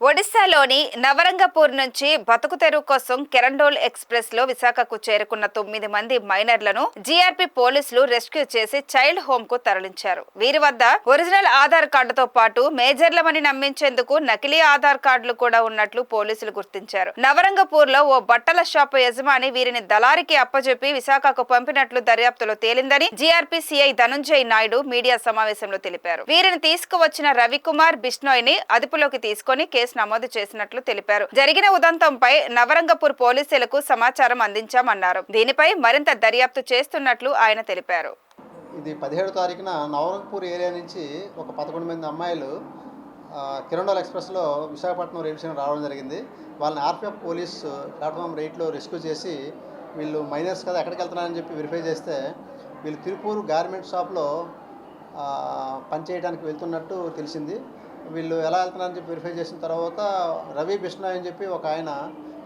ఒడిశాలోని నవరంగపూర్ నుంచి బతుకు తెరువు కోసం కెరండోల్ ఎక్స్ప్రెస్ లో విశాఖకు చేరుకున్న 9 మంది మైనర్లను జీఆర్పీ పోలీసులు రెస్క్యూ చేసి చైల్డ్ హోమ్ కు తరలించారు. వీరి వద్ద ఒరిజినల్ ఆధార్ కార్డుతో పాటు మేజర్లమని నమ్మించేందుకు నకిలీ ఆధార్ కార్డులు కూడా ఉన్నట్లు పోలీసులు గుర్తించారు. నవరంగపూర్ లో ఓ బట్టల షాపు యజమాని వీరిని దళారికి అప్పజెప్పి విశాఖకు పంపినట్లు దర్యాప్తులో తేలిందని GRP CI Dhananjay Naidu media సమావేశంలో తెలిపారు. వీరిని తీసుకువచ్చిన రవికుమార్ బిష్నోయ్ ని అదుపులోకి తీసుకుని నమోదు చేసినట్లు తెలిపారు. జరిగిన ఉదంతంపై నవరంగపూర్ పోలీసులకు సమాచారం అందించామన్నారు. దీనిపై మరింత దర్యాప్తు చేస్తున్నట్లు ఆయన తెలిపారు. ఇది 17వ తారీఖున నవరంగపూర్ ఏరియా నుంచి ఒక 11 మంది అమ్మాయిలు కిరండోల్ ఎక్స్ప్రెస్లో విశాఖపట్నం రైల్వే స్టేషన్ రావడం జరిగింది. వాళ్ళని ఆర్పిఎఫ్ పోలీస్ ప్లాట్ఫామ్ రైట్లో రెస్క్యూ చేసి వీళ్ళు మైనర్స్ కదా ఎక్కడికి వెళ్తున్నారని చెప్పి వెరిఫై చేస్తే వీళ్ళు తిరుపూర్ గార్మెంట్ షాప్లో పనిచేయడానికి వెళ్తున్నట్టు తెలిసింది. వీళ్ళు ఎలా వెళ్తున్నారని చెప్పి వెరిఫై చేసిన తర్వాత రవి బిష్ణోయ్ అని చెప్పి ఒక ఆయన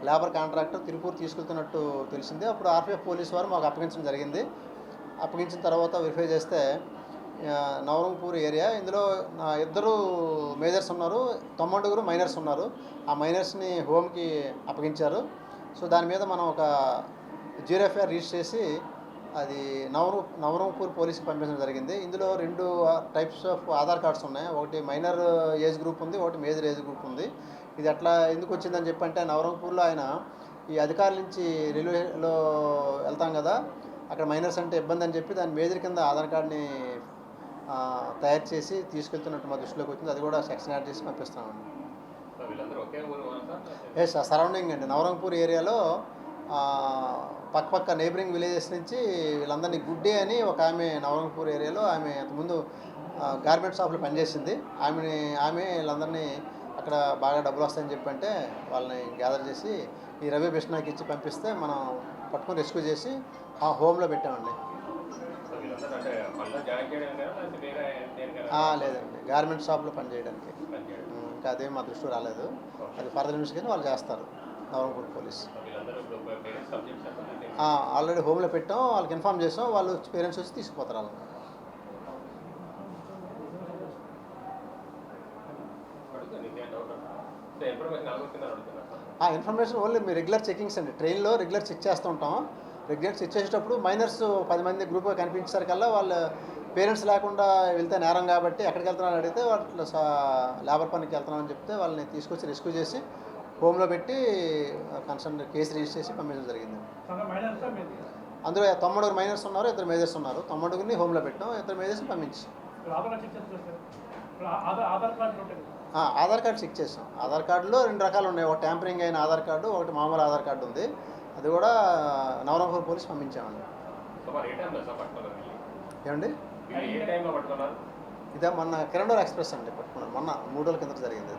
లేబర్ కాంట్రాక్టర్ తిరుపూర్ తీసుకెళ్తున్నట్టు తెలిసింది. అప్పుడు ఆర్పిఎఫ్ పోలీస్ వారు మాకు అప్పగించడం జరిగింది. అప్పగించిన తర్వాత వెరిఫై చేస్తే నవరంగపూర్ ఏరియా ఇందులో 2 మేజర్స్ ఉన్నారు, 9 మైనర్స్ ఉన్నారు. ఆ మైనర్స్ని హోమ్కి అప్పగించారు. సో దాని మీద మనం ఒక 0 ఎఫ్ఐఆర్ రిజిస్టర్ చేసి అది నవరంగపూర్ పోలీస్కి పంపించడం జరిగింది. ఇందులో 2 టైప్స్ ఆఫ్ ఆధార్ కార్డ్స్ ఉన్నాయి. ఒకటి మైనర్ ఏజ్ గ్రూప్ ఉంది, ఒకటి మేజర్ ఏజ్ గ్రూప్ ఉంది. ఇది అట్లా ఎందుకు వచ్చిందని చెప్పంటే నవరంగపూర్లో ఆయన ఈ అధికారుల నుంచి రైల్వేలో వెళ్తాం కదా అక్కడ మైనర్స్ అంటే ఇబ్బంది అని చెప్పి దాని మేజర్ కింద ఆధార్ కార్డ్ని తయారు చేసి తీసుకెళ్తున్నట్టు మా దృష్టిలోకి వచ్చింది. అది కూడా సెక్షన్ యాడ్ చేసి పంపిస్తామండి. ఎస్ సరౌండింగ్ అండి నవరంగపూర్ ఏరియాలో పక్క నైబరింగ్ విలేజెస్ నుంచి వీళ్ళందరినీ గుడ్డే అని ఒక ఆమె నవరంగపూర్ ఏరియాలో ఆమె అంతకుముందు గార్మెంట్ షాప్లో పనిచేసింది. ఆమె వీళ్ళందరినీ అక్కడ బాగా డబ్బులు వస్తాయని చెప్పంటే వాళ్ళని గ్యాదర్ చేసి ఈ రవి బిష్ణోయ్కి ఇచ్చి పంపిస్తే మనం పట్టుకొని రెస్క్యూ చేసి ఆ హోమ్లో పెట్టామండి. లేదండి గార్మెంట్ షాప్లో పనిచేయడానికి. ఇంకా అదేం మా దృష్టి రాలేదు. అది ఫర్దర్ ఇన్వెస్టిగేషన్ వాళ్ళు చేస్తారు నవరంగపూర్ పోలీస్. ఆల్రెడీ హోమ్లో పెట్టాం, వాళ్ళకి ఇన్ఫామ్ చేసాం. వాళ్ళు పేరెంట్స్ వచ్చి తీసుకుపోతారు వాళ్ళని. ఇన్ఫర్మేషన్ ఓన్లీ మీ రెగ్యులర్ చెకింగ్స్ అండి. ట్రైన్లో రెగ్యులర్ చెక్ చేస్తూ ఉంటాం. రెగ్యులర్ చెక్ చేసేటప్పుడు మైనర్స్ 10 మంది గ్రూప్గా కనిపించేసరికల్లా వాళ్ళ పేరెంట్స్ లేకుండా వెళ్తే నేరం కాబట్టి ఎక్కడికి వెళ్తున్నారని అడిగితే వాళ్ళు లేబర్ పనికి వెళ్తున్నామని చెప్తే వాళ్ళని తీసుకొచ్చి రెస్క్యూ చేసి హోమ్లో పెట్టి కన్సర్న్ కేసు రిజిస్టర్ చేసి పంపించడం జరిగింది. అందులో 9 మైనర్స్ ఉన్నారు, 2 మేజర్స్ ఉన్నారు. 9 హోమ్లో పెట్టాం, 2 మేజర్స్ని పంపించి ఆధార్ కార్డు చెక్ చేసాం. ఆధార్ కార్డులో 2 రకాలు ఉన్నాయి. ఒక ట్యాంపరింగ్ అయిన ఆధార్ కార్డు, ఒకటి మామూలు ఆధార్ కార్డు ఉంది. అది కూడా నవరంగపూర్ పోలీస్ పంపించామండి. ఏమండి ఇదే మొన్న కిరండోల్ ఎక్స్ప్రెస్ అండి పట్టుకున్నాను. మొన్న 3 రోజుల కింద జరిగింది.